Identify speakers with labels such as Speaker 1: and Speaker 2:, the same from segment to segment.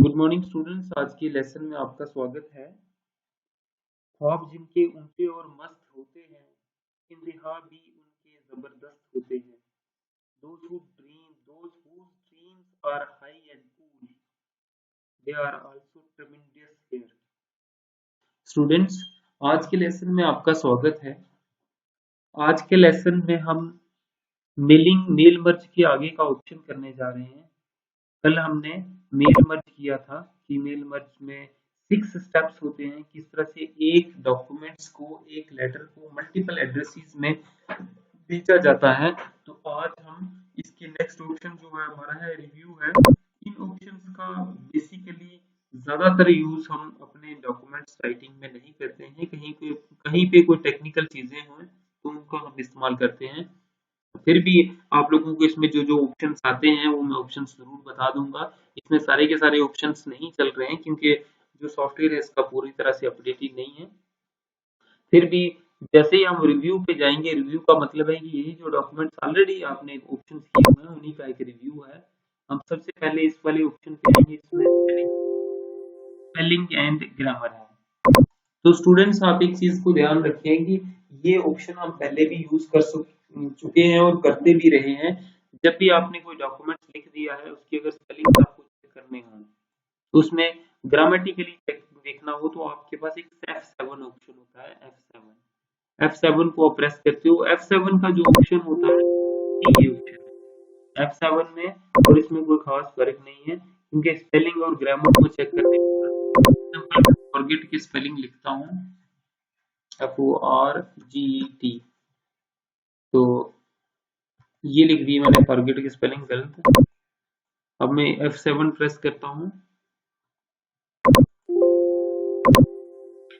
Speaker 1: Good morning students. आज के lesson में आपका स्वागत है। ख्वाब जिनके ऊंचे और मस्त होते हैं, इंतहा भी उनके जबरदस्त होते हैं। those whose dreams are high and cool, they are also tremendous here। Students, आज के लेसन में आपका स्वागत है। आज के लेसन में हम मेल मर्ज के आगे का ऑप्शन करने जा रहे हैं। कल हमने मेल मर्ज किया था कि मेल मर्ज में 6 स्टेप्स होते हैं, किस तरह से एक डॉक्यूमेंट्स को, एक लेटर को मल्टीपल एड्रेसेस में भेजा जाता है। तो आज हम इसके नेक्स्ट ऑप्शन जो है हमारा है रिव्यू है। इन ऑप्शंस का बेसिकली ज्यादातर यूज हम अपने डॉक्यूमेंट्स राइटिंग में नहीं करते हैं। कहीं पे कोई टेक्निकल चीजें हों तो उनका हम इस्तेमाल करते हैं। फिर भी आप लोगों को इसमें जो जो ऑप्शंस आते हैं वो मैं ऑप्शंस जरूर बता दूंगा। इसमें सारे के सारे ऑप्शंस नहीं चल रहे हैं क्योंकि जो सॉफ्टवेयर है इसका पूरी तरह से अपडेटेड नहीं है। फिर भी जैसे ही हम रिव्यू पे जाएंगे, रिव्यू का मतलब है कि यही जो डॉक्यूमेंट्स ऑलरेडी आपने ऑप्शंस किए हुए हैं उन्हीं का एक रिव्यू है। हम सबसे पहले इस वाले ऑप्शन पे आएंगे, इसमें स्पेलिंग एंड ग्रामर है। तो स्टूडेंट्स, आप एक चीज को ध्यान रखें कि ये ऑप्शन हम पहले भी यूज कर चुके हैं और करते भी रहे हैं। जब भी आपने कोई डॉक्यूमेंट लिख दिया है, उसकी अगर स्पेलिंग आपको चेक करने हो तो उसमें ग्रामेटिकली देखना हो तो आपके पास एक F7 ऑप्शन होता है। F7 को आप प्रेस करते हो। F7 का जो ऑप्शन होता है ये ऑप्शन है F7 में, और इसमें कोई खास फर्क नहीं है क्योंकि स्पेलिंग और ग्रामर को चेक करने के फॉरगेट की स्पेलिंग लिखता हूँ FORGET। तो ये लिख दी मैंने, फॉरगेट की स्पेलिंग गलत। अब मैं F7 प्रेस करता हूँ,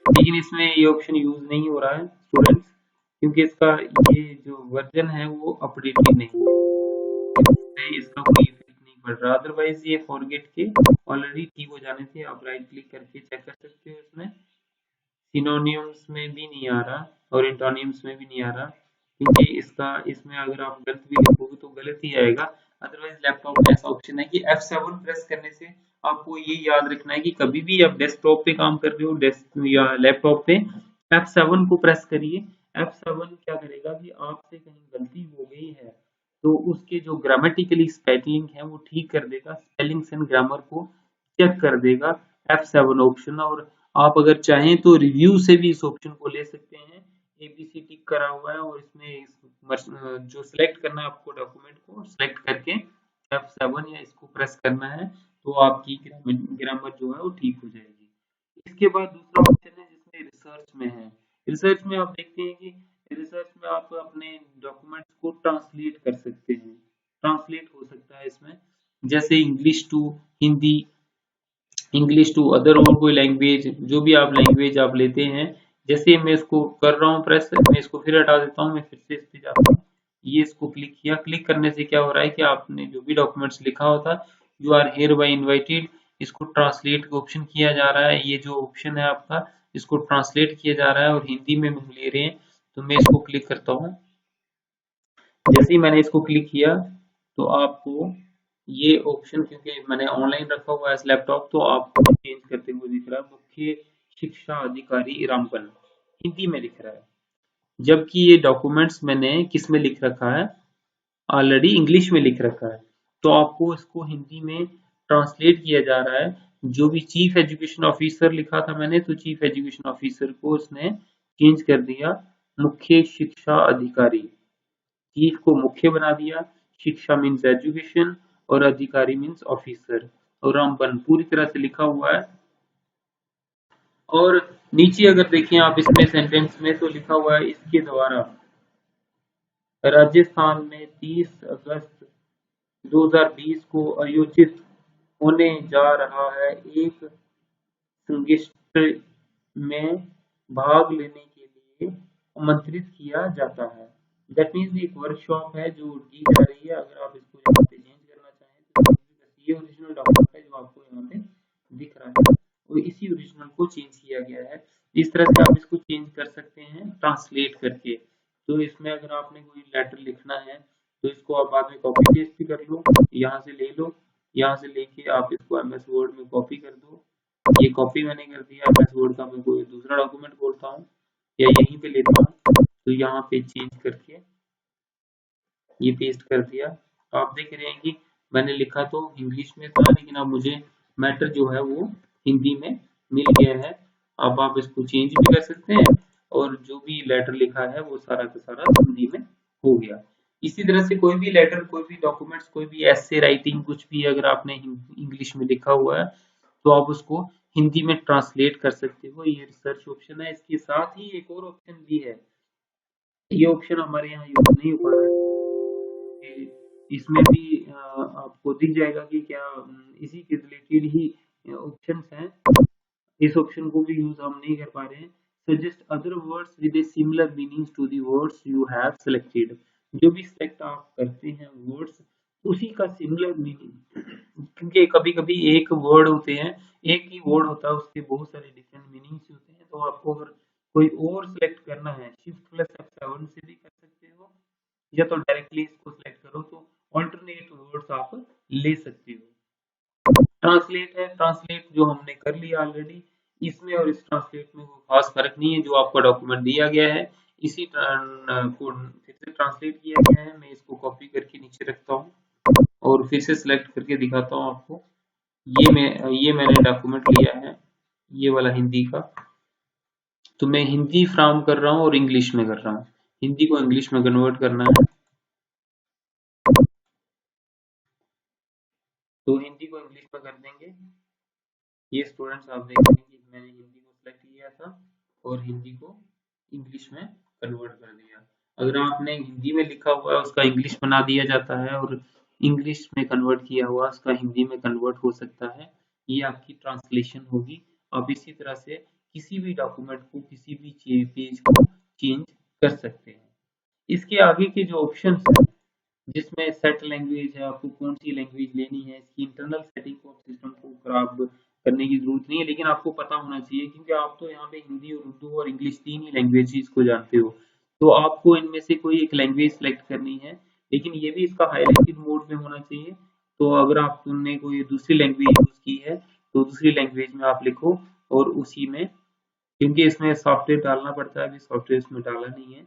Speaker 1: लेकिन इसमें ये ऑप्शन यूज नहीं हो रहा है स्टूडेंट्स, क्योंकि इसका ये जो वर्जन है वो अपडेटेड नहीं है। इसका कोई इफेक्ट नहीं पड़ रहा। अदरवाइज ये फॉरगेट के ऑलरेडी ठीक हो जाने थे। आप राइट क्लिक करके चेक कर सकते हो। इसमें सिनोनिम्स में भी नहीं आ रहा और एंटोनिम्स में भी नहीं आ रहा, क्योंकि इसमें अगर आप गलत भी लिखोगे तो गलत ही आएगा। अदरवाइज लैपटॉप में ऐसा ऑप्शन है कि F7 प्रेस करने से आपको ये याद रखना है कि कभी भी आप डेस्कटॉप पे काम कर रहे हो, डेस्क या लैपटॉप पे, F7 को प्रेस करिए। F7 क्या करेगा कि आपसे कहीं गलती हो गई है तो उसके जो ग्रामेटिकली स्पेलिंग है वो ठीक कर देगा, स्पेलिंग्स एंड ग्रामर को चेक कर देगा F7 ऑप्शन। और आप अगर चाहें तो रिव्यू से भी इस ऑप्शन को ले सकते हैं। ABC टिक करा हुआ है और इसमें जो सिलेक्ट करना है आपको, डॉक्यूमेंट को सिलेक्ट करके F7 या इसको प्रेस करना है तो आपकी ग्रामर जो है वो ठीक हो जाएगी। इसके बाद दूसरा ऑप्शन है जिसमें रिसर्च में है। रिसर्च में आप देखते हैं कि रिसर्च में आप अपने डॉक्यूमेंट्स को ट्रांसलेट कर सकते हैं। ट्रांसलेट हो सकता है इसमें, जैसे English to Hindi, English to other और कोई लैंग्वेज, जो भी आप लैंग्वेज आप लेते हैं। जैसे मैं इसको कर रहा हूँ प्रेस, मैं इसको फिर हटा देता हूँ, मैं फिर से इस पे जाता हूँ। ये इसको क्लिक किया, क्लिक करने से क्या हो रहा है कि आपने जो भी डॉक्यूमेंट्स लिखा होता, you are hereby invited, इसको ट्रांसलेट का ऑप्शन किया जा रहा है। ये जो ऑप्शन है आपका, इसको ट्रांसलेट किया जा रहा है और हिंदी में हम ले रहे हैं। तो मैं इसको क्लिक करता हूँ। जैसे ही मैंने इसको क्लिक किया तो आपको ये ऑप्शन, क्योंकि मैंने ऑनलाइन रखा हुआ है इस लैपटॉप, तो आपको चेंज करते हुए दिख रहा है मुख्य शिक्षा अधिकारी रामबन, हिंदी में लिख रहा है। जबकि ये डॉक्यूमेंट्स मैंने किस में लिख रखा है, ऑलरेडी इंग्लिश में लिख रखा है। तो आपको इसको हिंदी में ट्रांसलेट किया जा रहा है। जो भी चीफ एजुकेशन ऑफिसर लिखा था मैंने, तो चीफ एजुकेशन ऑफिसर को उसने चेंज कर दिया मुख्य शिक्षा अधिकारी। चीफ को मुख्य बना दिया, शिक्षा मीन्स एजुकेशन और अधिकारी मीन्स ऑफिसर, और रामबन पूरी तरह से लिखा हुआ है। और नीचे अगर देखें आप इसमें सेंटेंस में, तो लिखा हुआ है इसके द्वारा राजस्थान में 30 अगस्त 2020 को आयोजित होने जा रहा है एक संगोष्ठी में भाग लेने के लिए आमंत्रित किया जाता है। दैट मीन्स एक वर्कशॉप है जो दी जा रही है। अगर आप इसको यहाँ पे चेंज करना चाहें तो ये ओरिजिनल डॉक्यूमेंट है जो आपको यहाँ पे दिख रहा है, और इसी ओरिजिनल को चेंज किया गया है। इस तरह से आप इसको चेंज कर सकते हैं ट्रांसलेट करके। तो इसमें अगर आपने कोई लेटर लिखना है तो इसको आप बाद में कॉपी पेस्ट भी कर लो, यहाँ से ले लो, यहाँ से लेके करके आप इसको एमएस वर्ड में कॉपी कर दो। ये कॉपी मैंने कर दिया एमएस वर्ड का। मैं कोई दूसरा डॉक्यूमेंट खोलता हूँ या यहीं पे लेता हूँ, तो यहाँ पे चेंज करके ये पेस्ट कर दिया। आप देख रहे हैं कि मैंने लिखा तो इंग्लिश में था, लेकिन अब मुझे मैटर जो है वो हिंदी में मिल गया है। अब आप इसको चेंज भी कर सकते हैं और जो भी लेटर लिखा है वो सारा का सारा हिंदी में हो गया। इसी तरह से कोई भी लेटर, कोई भी डॉक्यूमेंट्स, कोई भी ऐसे राइटिंग कुछ भी अगर आपने इंग्लिश में लिखा हुआ है तो आप उसको हिंदी में ट्रांसलेट कर सकते हो। ये रिसर्च ऑप्शन है। इसके साथ ही एक और ऑप्शन भी है, ये ऑप्शन हमारे यहाँ यूज नहीं हो पा रहा है। इसमें भी आपको दिख जाएगा कि क्या इसी के रिलेटेड ही ऑप्शंस हैं। इस ऑप्शन को भी यूज हम नहीं कर पा रहे हैं। Suggest other words with a similar meanings to the words you have selected. जो भी सिलेक्ट आप करते हैं वर्ड्स, उसी का सिमिलर मीनिंग, क्योंकि कभी कभी एक वर्ड होते हैं, एक ही वर्ड होता है, उसके बहुत सारे डिफरेंट मीनिंग्स होते हैं। तो आपको अगर कोई और सिलेक्ट करना है, शिफ्ट प्लस F7 से भी कर सकते हो, या तो डायरेक्टली इसको सिलेक्ट करो तो ऑल्टरनेट वर्ड्स आप ले सकते हो। ट्रांसलेट है, ट्रांसलेट जो हमने कर लिया ऑलरेडी। इसमें और इस ट्रांसलेट में कोई खास फर्क नहीं है। जो आपका डॉक्यूमेंट दिया गया है इसी को फिर से ट्रांसलेट किया गया है। मैं इसको कॉपी करके नीचे रखता हूँ और फिर से सिलेक्ट करके दिखाता हूँ आपको। ये मैंने डॉक्यूमेंट लिया है, ये वाला हिंदी का। तो मैं हिंदी फ्रॉम कर रहा हूँ और इंग्लिश में कर रहा हूँ। हिंदी को इंग्लिश में कन्वर्ट करना है, तो हिंदी को इंग्लिश में कर देंगे। ये स्टूडेंट्स आप देखेंगे कि मैंने हिंदी को सिलेक्ट किया था और हिंदी को इंग्लिश में कन्वर्ट कर दिया। अगर आपने हिंदी में लिखा हुआ है उसका इंग्लिश बना दिया जाता है, और इंग्लिश में कन्वर्ट किया हुआ उसका हिंदी में कन्वर्ट हो सकता है। ये आपकी ट्रांसलेशन होगी। आप इसी तरह से किसी भी डॉक्यूमेंट को, किसी भी पेज को चेंज कर सकते हैं। इसके आगे के जो ऑप्शन है, जिसमें सेट लैंग्वेज है, आपको कौन सी लैंग्वेज लेनी है, इसकी इंटरनल सेटिंग को सिस्टम को खराब करने की जरूरत नहीं है, लेकिन आपको पता होना चाहिए, क्योंकि आप तो यहाँ पे हिंदी और उर्दू और इंग्लिश तीन ही लैंग्वेजेस को जानते हो। तो आपको इनमें से कोई एक लैंग्वेज सेलेक्ट करनी है, लेकिन ये भी इसका हाईलाइटेड मोड में होना चाहिए। तो अगर आप तुमने कोई दूसरी लैंग्वेज यूज की है तो दूसरी लैंग्वेज में आप लिखो और उसी में, क्योंकि इसमें सॉफ्टवेयर डालना पड़ता है, अभी सॉफ्टवेयर इसमें डाला नहीं है।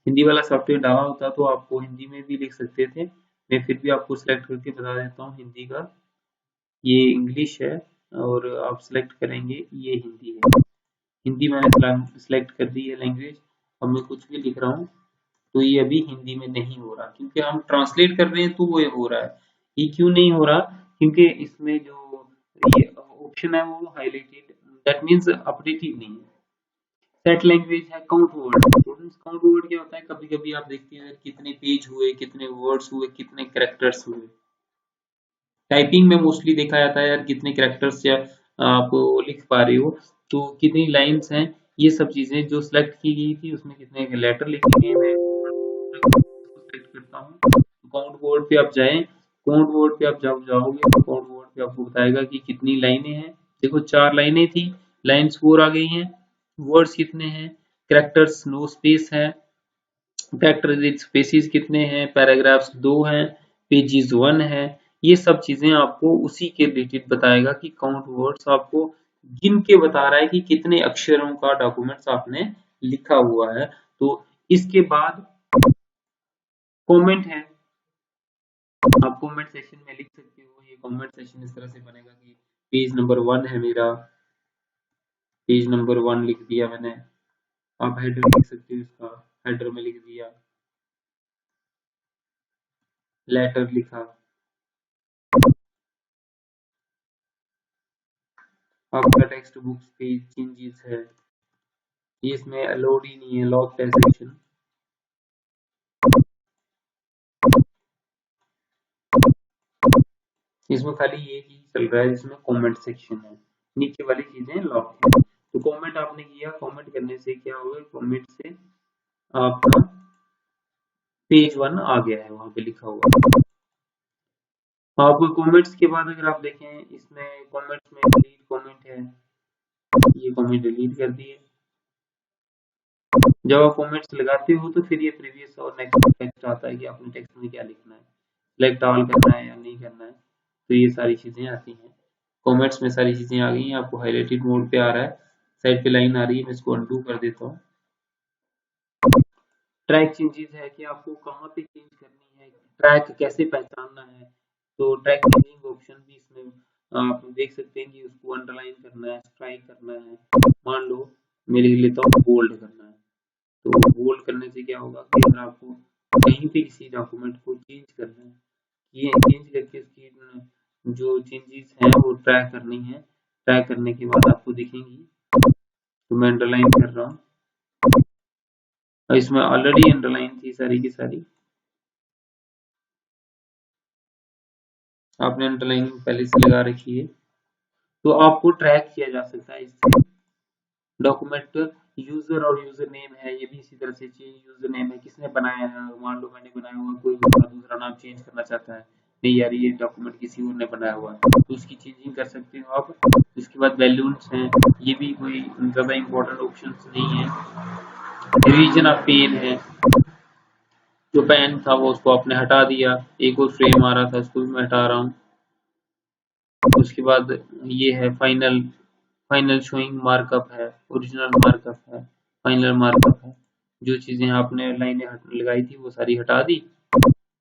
Speaker 1: हिंदी वाला सॉफ्टवेयर डाला होता तो आपको हिंदी में भी लिख सकते थे। मैं फिर भी आपको सिलेक्ट करके बता देता हूँ हिंदी का। ये इंग्लिश है और आप सिलेक्ट करेंगे, ये हिंदी है। हिंदी मैंने सिलेक्ट कर दी है लैंग्वेज। अब मैं कुछ भी लिख रहा हूँ तो ये अभी हिंदी में नहीं हो रहा, क्योंकि हम ट्रांसलेट कर रहे हैं तो वो हो रहा है। ये क्यों नहीं हो रहा? क्योंकि इसमें जो ये ऑप्शन है वो हाईलाइटेड, दैट मीन्स अपडेटेड नहीं है। सेट लैंग्वेज है count word. Students, count word क्या होता है? कभी कभी आप देखते हैं कितने पेज हुए, कितने वर्ड्स हुए, कितने कैरेक्टर्स हुए। टाइपिंग में मोस्टली देखा जाता है यार कितने कैरेक्टर्स या आप लिख पा रहे हो, तो कितनी लाइंस हैं। ये सब चीजें जो सिलेक्ट की गई थी उसमें कितने लेटर लिखे गए, मैं सिलेक्ट करता हूँ। काउंट वर्ड पे आप जाएं, काउंट वर्ड पे आप जब जाओगे तो काउंट वर्ड पे आपको बताएगा कि कितनी लाइनें हैं। देखो 4 लाइनें थी, लाइन्स 4 आ गई हैं। वर्ड्स कितने हैं, कैरेक्टर्स नो स्पेस है, कैरेक्टर स्पेसिस कितने हैं, पैराग्राफ्स 2 हैं, पेजेस 1 है। ये सब चीजें आपको उसी के रिलेटेड बताएगा कि काउंट वर्ड्स आपको गिन के बता रहा है कि कितने अक्षरों का डॉक्यूमेंट्स आपने लिखा हुआ है। तो इसके बाद कमेंट है, आप कमेंट सेक्शन में लिख सकते हो। ये कमेंट सेक्शन इस तरह से बनेगा कि पेज नंबर 1 है मेरा, पेज नंबर 1 लिख दिया मैंने। आप हेडर लिख सकते हो, इसका हेडर में लिख दिया, लेटर लिखा। आपका टेक्स्ट बुक्स पेज चेंजेस है, ये इसमें अलाउड ही नहीं है, लॉक है सेक्शन। इसमें खाली ये चीज चल रहा है जिसमें कमेंट सेक्शन है, नीचे वाली चीजें लॉक है। तो कमेंट आपने किया, कमेंट करने से क्या होगा, कमेंट से आपका पेज 1 आ गया है, वहां पे लिखा हुआ। आप कमेंट्स के बाद अगर आप देखें इसमें कमेंट्स में डिलीट कमेंट है, ये कमेंट डिलीट कर दिए। जब आप कमेंट्स लगाते हो तो फिर ये प्रीवियस और नेक्स्ट टेक्स्ट आता है कि आपने टेक्स्ट में क्या लिखना है, सिलेक्ट ऑल करना है या नहीं तो ये सारी चीजें आती हैं। कमेंट्स में सारी चीजें आ गई हैं, आपको हाईलाइटेड मोड पे आ रहा है, साइड पे लाइन आ रही है, मैं इसको अनडू कर देता हूँ। ट्रैक चेंजेस है कि आपको कहाँ पे चेंज करनी है, ट्रैक कैसे पहचानना है, तो ट्रैक चेंजिंग ऑप्शन भी इसमें आप देख सकते हैं कि उसको अंडरलाइन करना है, स्ट्राइक करना है, मान लो मैं लिख लेता हूँ बोल्ड करना है, तो बोल्ड करने से क्या होगा कि अगर आपको कहीं पे किसी डॉक्यूमेंट को चेंज करना है, ये चेंज करके उसकी जो चेंजेस हैं वो ट्रैक करनी है, ट्रैक करने के बाद आपको दिखेंगी, तो मैं अंडरलाइन कर रहा हूँ, और इसमें ऑलरेडी अंडरलाइन थी सारी की सारी, आपने अंडरलाइनिंग पहले से लगा रखी है, तो आपको ट्रैक किया जा सकता है इससे। डॉक्यूमेंट यूजर और यूजर नेम है, ये भी इसी तरह से चेंज, यूजर नेम है किसने बनाया है, मान लो मैंने बनाया हुआ, कोई दूसरा नाम चेंज करना चाहता है, नहीं यार ये डॉक्यूमेंट किसी और ने बनाया हुआ है, तो उसकी चेंजिंग कर सकते हो आप। इसके बाद वैल्यूज हैं, ये भी कोई ज्यादा इंपॉर्टेंट ऑप्शन नहीं है। रीजन ऑफ पेन है, जो पेन था वो उसको आपने हटा दिया, एक और फ्रेम आ रहा था उसको भी मैं हटा रहा हूँ। उसके बाद ये है फाइनल, फाइनल शोइंग मार्कअप है, ओरिजिनल मार्कअप है, फाइनल मार्कअप है, जो चीजें आपने लाइनें लगाई थी वो सारी हटा दी,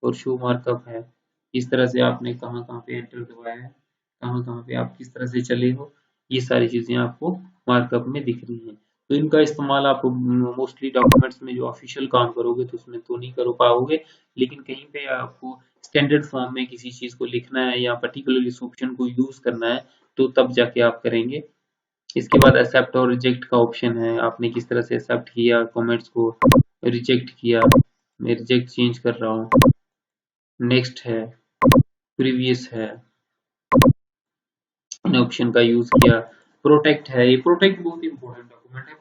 Speaker 1: और शो मार्कअप है, इस तरह से आपने कहाँ कहाँ पे एंटर दबाया है, कहाँ कहाँ पे आप किस तरह से चले हो, ये सारी चीजें आपको मार्कअप में दिख रही हैं। तो इनका इस्तेमाल आप मोस्टली डॉक्यूमेंट्स में जो ऑफिशियल काम करोगे तो उसमें तो नहीं कर पाओगे, लेकिन कहीं पे आपको स्टैंडर्ड फॉर्म में किसी चीज को लिखना है या पर्टिकुलर इस ऑप्शन को यूज करना है तो तब जाके आप करेंगे। इसके बाद एक्सेप्ट और रिजेक्ट का ऑप्शन है, आपने किस तरह से एक्सेप्ट किया कमेंट्स को, रिजेक्ट किया, मैं रिजेक्ट चेंज कर रहा हूँ, नेक्स्ट है, प्रीवियस है, ऑप्शन का यूज किया, प्रोटेक्ट है, ये प्रोटेक्ट बहुत इंपॉर्टेंट डॉक्यूमेंट है,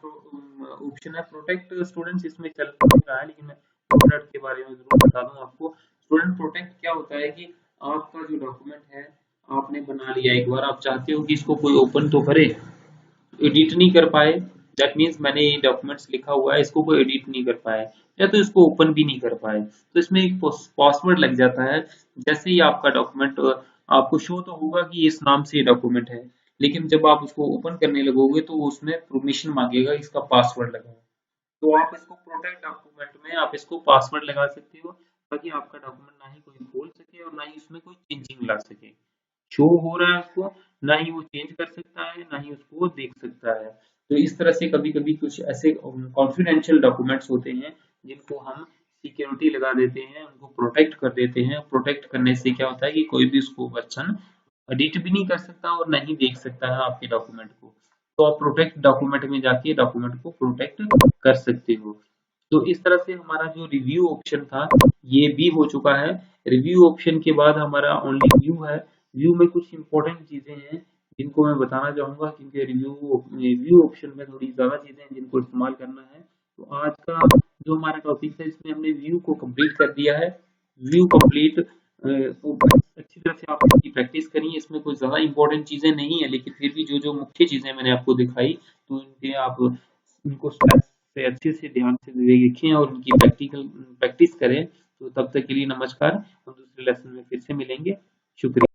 Speaker 1: ऑप्शन है प्रोटेक्ट स्टूडेंट्स, इसमें चल रहा है लेकिन मैं प्रोटेक्ट के बारे में जरूर बता दूं आपको। स्टूडेंट प्रोटेक्ट क्या होता है कि आपका जो डॉक्यूमेंट है आपने बना लिया एक बार, आप चाहते हो कि इसको कोई ओपन तो करे, एडिट नहीं कर पाए, दैट मीन्स मैंने ये डॉक्यूमेंट्स लिखा हुआ है इसको कोई एडिट नहीं कर पाए या तो इसको ओपन भी नहीं कर पाए, तो इसमें एक पासवर्ड लग जाता है। जैसे ही आपका डॉक्यूमेंट आपको शो तो होगा कि इस नाम से ये डॉक्यूमेंट है, लेकिन जब आप उसको ओपन करने लगोगे तो वो उसमें परमिशन मांगेगा, इसका पासवर्ड लगाओ, तो आप इसको प्रोटेक्ट डॉक्यूमेंट में आप इसको पासवर्ड लगा सकते हो, ताकि आपका डॉक्यूमेंट ना ही कोई खोल सके और ना ही उसमें कोई चेंजिंग ला सके, शो हो रहा है उसको, ना ही वो चेंज कर सकता है ना ही उसको देख सकता है। तो इस तरह से कभी कभी कुछ ऐसे कॉन्फिडेंशियल डॉक्यूमेंट्स होते हैं जिनको हम सिक्योरिटी लगा देते हैं, उनको प्रोटेक्ट कर देते हैं, प्रोटेक्ट करने से क्या होता है कि कोई भी उसको पर्सन एडिट भी नहीं कर सकता और नहीं देख सकता है आपके डॉक्यूमेंट को, तो आप प्रोटेक्ट डॉक्यूमेंट में जाके डॉक्यूमेंट को प्रोटेक्ट कर सकते हो। तो इस तरह से हमारा जो रिव्यू ऑप्शन था ये भी हो चुका है। रिव्यू ऑप्शन के बाद हमारा ओनली व्यू है, व्यू में कुछ इंपॉर्टेंट चीजें हैं जिनको मैं बताना चाहूंगा, क्योंकि रिव्यू ऑप्शन में थोड़ी ज्यादा चीजें हैं जिनको इस्तेमाल करना है। तो आज का जो हमारा टॉपिक है इसमें हमने व्यू को कंप्लीट कर दिया है। व्यू कंप्लीट अच्छी तरह से आपने इसकी प्रैक्टिस करी है, इसमें कोई ज्यादा इंपॉर्टेंट चीजें नहीं है, लेकिन फिर भी जो जो मुख्य चीजें मैंने आपको दिखाई तो इनके आप इनको से अच्छे से ध्यान से देखें और उनकी प्रैक्टिकल प्रैक्टिस करें। तो तब तक के लिए नमस्कार, हम दूसरे लेसन में फिर से मिलेंगे, शुक्रिया।